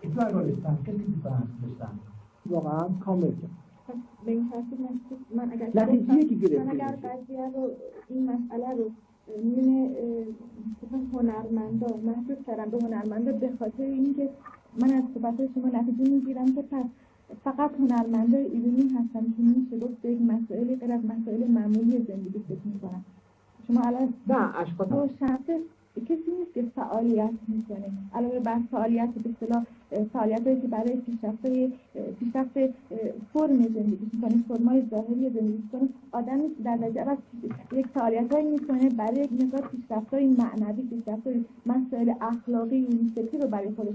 ادعای داشتن کسی دیفرنس داشتن واقعا کامل به این ترتیب من اگر قضیه رو این مسئله رو میونه هنرمندا محدود کردم به هنرمندا به خاطر اینکه من از صحبت شما نتیجه میگیرم که پس فقط هنرمندای ایرانی هستن که میشه گفت به یک مسائلی غیر از مسائل معمولی زندگی فکر میکنن. شما الان نه اشخاص روشنفکر کسی نیست که فعالیت میکنه علاوه بر فعالیت به اصطلاح فعالیتایی که برای پیشرفت فرم زندگی میکنه، فرمای ظاهری زندگی میکنه، آدمی که در درجه اول یک فعالیتایی میکنه برای یک مقدار پیشرفت‌های معنوی، پیشرفت‌های مسائل اخلاقی اون رو برای خودش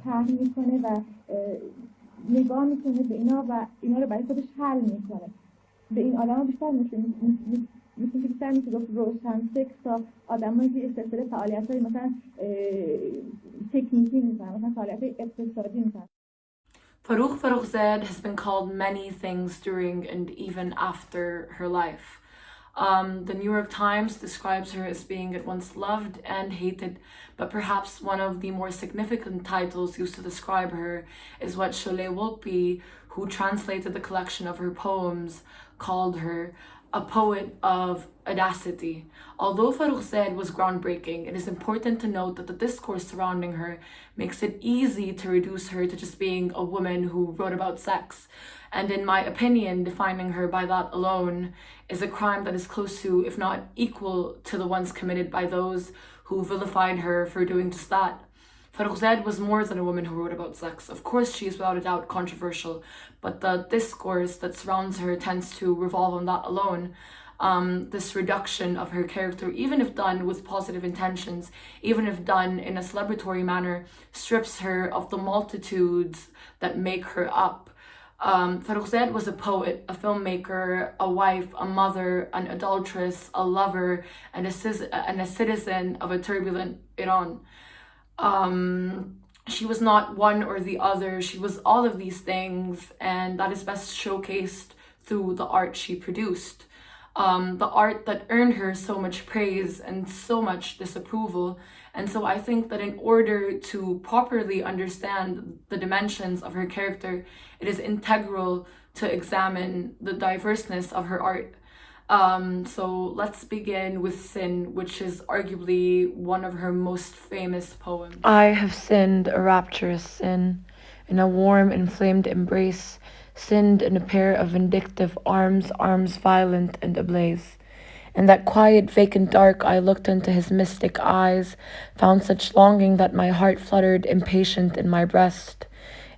طرح میکنه و نگاه میکنه به اینا رو برای خودش حل میکنه. به این آدما بیشتر مثل که بیشتر میشه گفت روشنفکر تا آدمایی که سلسله فعالیت‌های مثلا تکنیکی میکنن، مثلا فعالیت‌های اقتصادی میکنن. Farrokhzad has been called many things during and even after her life. The New York Times describes her as being at once loved and hated, but perhaps one of the more significant titles used to describe her is what Sholay Wolpe, who translated the collection of her poems, called her a poet of audacity. Although Farrokhzad was groundbreaking, it is important to note that the discourse surrounding her makes it easy to reduce her to just being a woman who wrote about sex. And in my opinion, defining her by that alone is a crime that is close to, if not equal to, the ones committed by those who vilified her for doing just that. Farrokhzad was more than a woman who wrote about sex. Of course, she is without a doubt controversial, but the discourse that surrounds her tends to revolve on that alone. This reduction of her character, even if done with positive intentions, even if done in a celebratory manner, strips her of the multitudes that make her up. Farrokhzad was a poet, a filmmaker, a wife, a mother, an adulteress, a lover, and a citizen of a turbulent Iran. She was not one or the other. She was all of these things, and that is best showcased through the art she produced. The art that earned her so much praise and so much disapproval. And so I think that in order to properly understand the dimensions of her character, it is integral to examine the diverseness of her art. So let's begin with Sin, which is arguably one of her most famous poems. I have sinned a rapturous sin, in a warm, inflamed embrace, sinned in a pair of vindictive arms, arms violent and ablaze. In that quiet, vacant dark, I looked into his mystic eyes, found such longing that my heart fluttered impatient in my breast.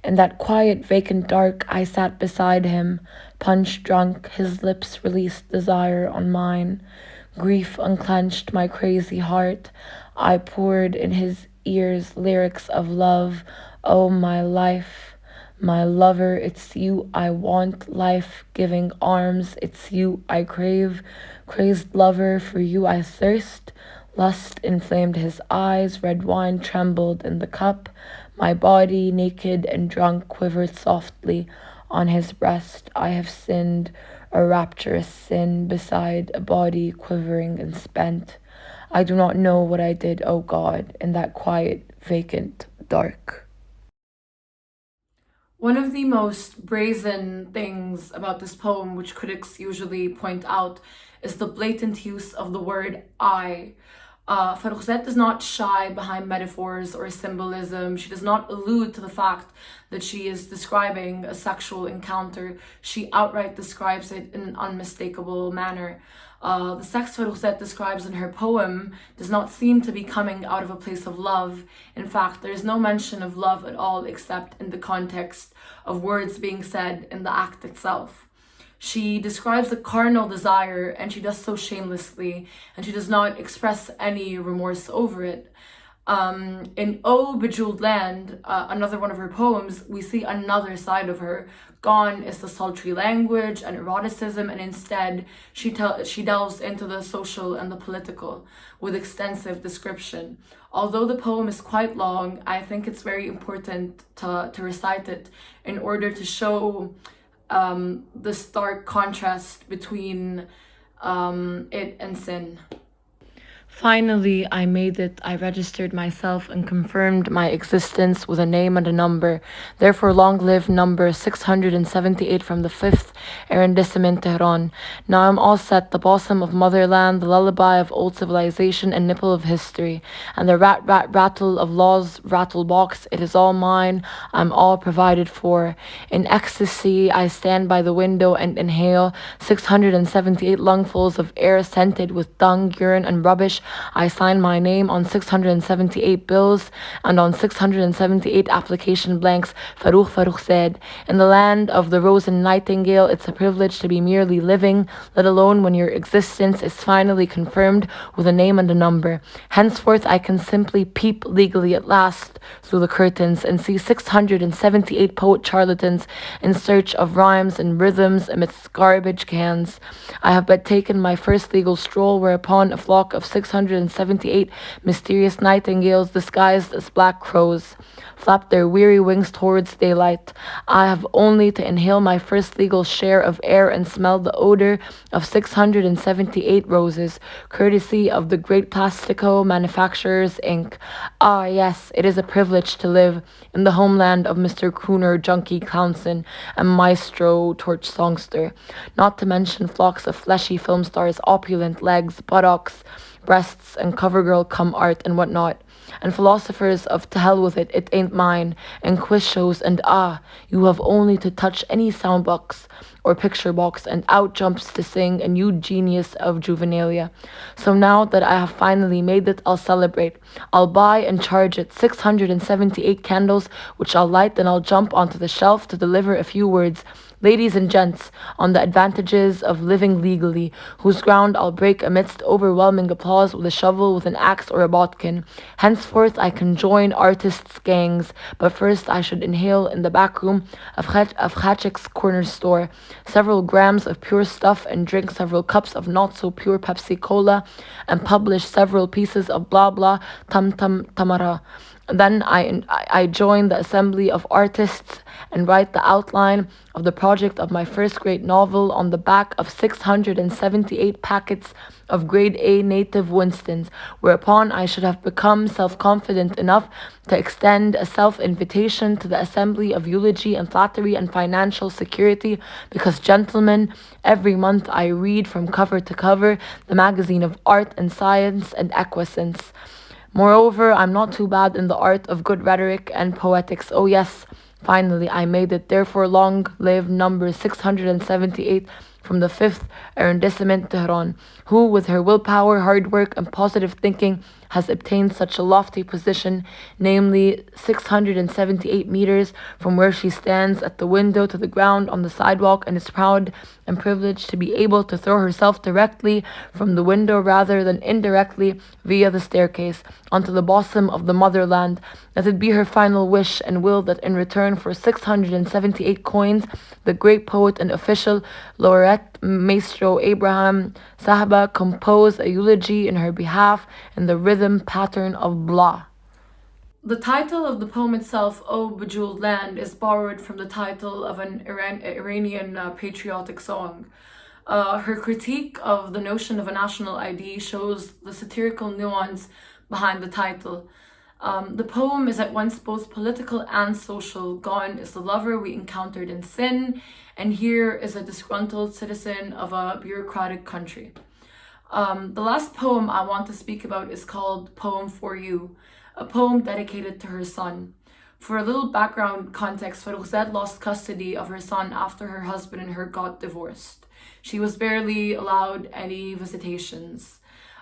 In that quiet, vacant dark, I sat beside him, punch drunk, his lips released desire on mine. Grief unclenched my crazy heart. I poured in his ears lyrics of love. Oh, my life, my lover, it's you I want, life-giving arms, it's you I crave. Crazed lover, for you I thirst. Lust inflamed his eyes, red wine trembled in the cup. My body, naked and drunk, quivered softly on his breast. I have sinned a rapturous sin beside a body quivering and spent. I do not know what I did, O God, in that quiet, vacant dark. One of the most brazen things about this poem, which critics usually point out, is the blatant use of the word I. Farrokhzad does not shy behind metaphors or symbolism. She does not allude to the fact that she is describing a sexual encounter. She outright describes it in an unmistakable manner. The sex Farrokhzad describes in her poem does not seem to be coming out of a place of love. In fact, there is no mention of love at all except in the context of words being said in the act itself. She describes a carnal desire, and she does so shamelessly, and she does not express any remorse over it. In O Bejeweled Land, another one of her poems, we see another side of her. Gone is the sultry language and eroticism, and instead she delves into the social and the political with extensive description. Although the poem is quite long, I think it's very important to recite it in order to show the stark contrast between it and Sin. Finally, I made it. I registered myself and confirmed my existence with a name and a number. Therefore, long live number 678 from the 5th arrondissement, Tehran. Now I'm all set, the balsam of motherland, the lullaby of old civilization, and nipple of history. And the rattle of law's rattle box, it is all mine. I'm all provided for. In ecstasy, I stand by the window and inhale 678 lungfuls of air scented with dung, urine, and rubbish. I sign my name on 678 bills and on 678 application blanks, Farrokhzad. In the land of the rose and nightingale, it's a privilege to be merely living, let alone when your existence is finally confirmed with a name and a number. Henceforth, I can simply peep legally at last through the curtains and see 678 poet charlatans in search of rhymes and rhythms amidst garbage cans. I have but taken my first legal stroll, whereupon a flock of 678 mysterious nightingales disguised as black crows flap their weary wings towards daylight. I have only to inhale my first legal share of air and smell the odor of 678 roses, courtesy of the great Plastico Manufacturers, Inc. Ah, yes, it is a privilege to live in the homeland of Mr. Crooner, Junkie Clownson, and Maestro Torch Songster, not to mention flocks of fleshy film stars, opulent legs, buttocks, breasts, and covergirl cum art and whatnot, and philosophers of to hell with it ain't mine, and quiz shows, and you have only to touch any sound box or picture box, and out jumps to sing a new genius of juvenilia. So now that I have finally made it, I'll celebrate. I'll buy and charge it 678 candles, which I'll light, then I'll jump onto the shelf to deliver a few words. Ladies and gents, on the advantages of living legally, whose ground I'll break amidst overwhelming applause with a shovel, with an axe, or a bodkin. Henceforth I can join artists' gangs, but first I should inhale in the back room of Khachik's corner store several grams of pure stuff and drink several cups of not so pure Pepsi Cola and publish several pieces of blah blah tamara. Then I join the assembly of artists and write the outline of the project of my first great novel on the back of 678 packets of grade A native Winstons, whereupon I should have become self-confident enough to extend a self-invitation to the assembly of eulogy and flattery and financial security, because, gentlemen, every month I read from cover to cover the magazine of art and science and acquiescence. Moreover, I'm not too bad in the art of good rhetoric and poetics. Oh yes, finally I made it. Therefore, long live number 678 from the 5th arrondissement, Tehran, who, with her willpower, hard work, and positive thinking, has obtained such a lofty position, namely 678 meters from where she stands at the window to the ground on the sidewalk, and is proud and privileged to be able to throw herself directly from the window rather than indirectly via the staircase onto the bosom of the motherland. Let it be her final wish and will that in return for 678 coins, the great poet and official laureate Maestro Abraham Sahaba compose a eulogy in her behalf in the rhythm pattern of blah. The title of the poem itself, O Bejeweled Land, is borrowed from the title of an Iranian patriotic song. Her critique of the notion of a national ID shows the satirical nuance behind the title. The poem is at once both political and social. Gone is the lover we encountered in sin, and here is a disgruntled citizen of a bureaucratic country. The last poem I want to speak about is called Poem for You, a poem dedicated to her son. For a little background context, Farrokhzad lost custody of her son after her husband and her got divorced. She was barely allowed any visitations.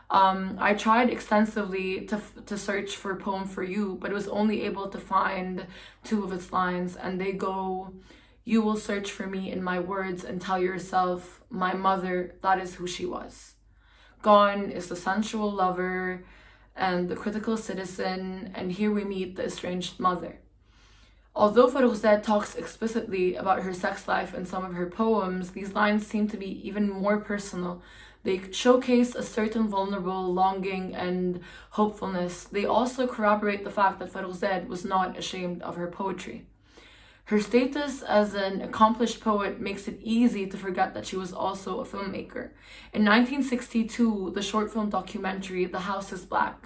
I tried extensively to search for Poem for You, but was only able to find 2 of its lines, and they go, "You will search for me in my words and tell yourself, my mother, that is who she was." Gone is the sensual lover and the critical citizen, and here we meet the estranged mother. Although Farrokhzad talks explicitly about her sex life in some of her poems, these lines seem to be even more personal. They showcase a certain vulnerable longing and hopefulness. They also corroborate the fact that Farrokhzad was not ashamed of her poetry. Her status as an accomplished poet makes it easy to forget that she was also a filmmaker. In 1962, the short film documentary The House is Black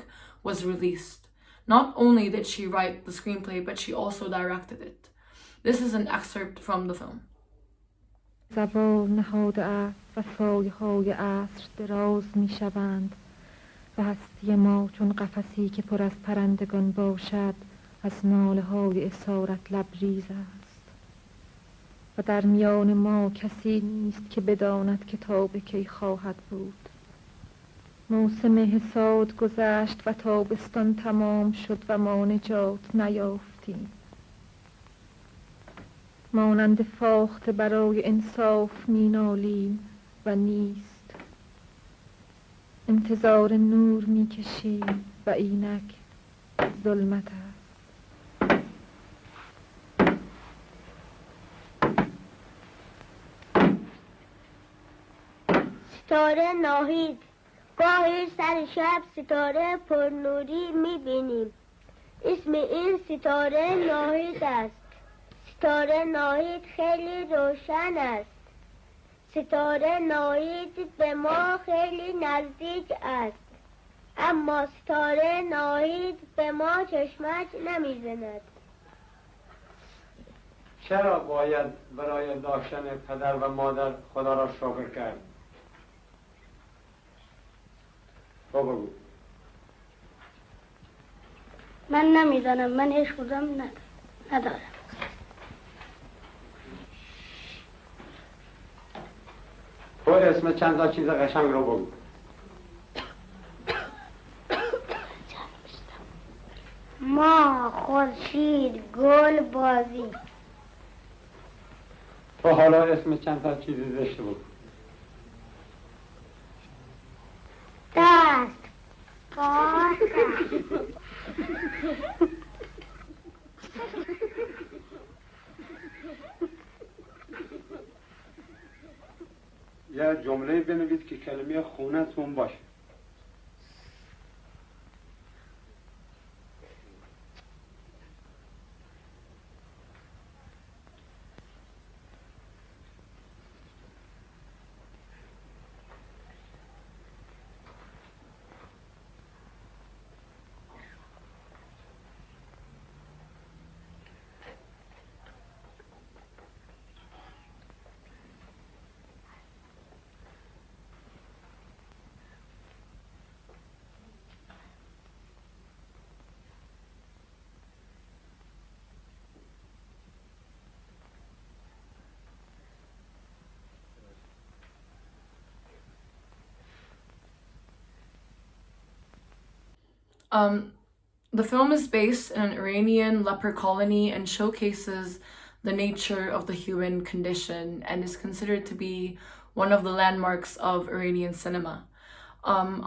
was released. Not only did she write the screenplay, but she also directed it. This is an excerpt from the film. زبان نهاده است و سایه‌های عصر دراز می‌شوند و هستی ما چون قفسی که پر از پرندگان باشد از ناله‌های اسارت لبریز است و در میان ما کسی نیست که بداند که تاب کی خواهد بود. موسم حصاد گذشت و تابستان تمام شد و ما نجات نیافتیم. مانند فاخته برای انصاف مینالیم و نیست. انتظار نور میکشیم و اینک ظلمت است. ستاره ناهید، گاهی سر شب ستاره پرنوری میبینیم. اسم این ستاره ناهید است. ستاره ناهید خیلی روشن است. ستاره ناهید به ما خیلی نزدیک است، اما ستاره ناهید به ما چشمک نمیزند. چرا باید برای داشتن پدر و مادر خدا را شکر کرد؟ تو بگو. من نمیدانم، من هیچ کدام ندارم. تو اسم چند تا چیز قشنگ رو بگو. ما، خورشید، گل، بازی. تو حالا اسم چند تا چیز زشت بگو. دست، پا، یه جمله بنویس که کلمه خونتون باشه. The film is based in an Iranian leper colony and showcases the nature of the human condition and is considered to be one of the landmarks of Iranian cinema.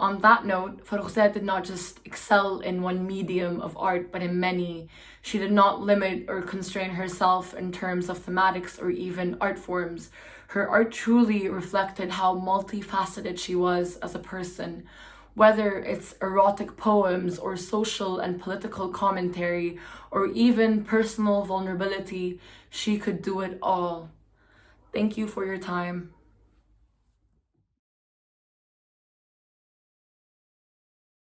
On that note, Farrokhzad did not just excel in one medium of art, but in many. She did not limit or constrain herself in terms of thematics or even art forms. Her art truly reflected how multifaceted she was as a person. Whether it's erotic poems or social and political commentary or even personal vulnerability, she could do it all. Thank you for your time.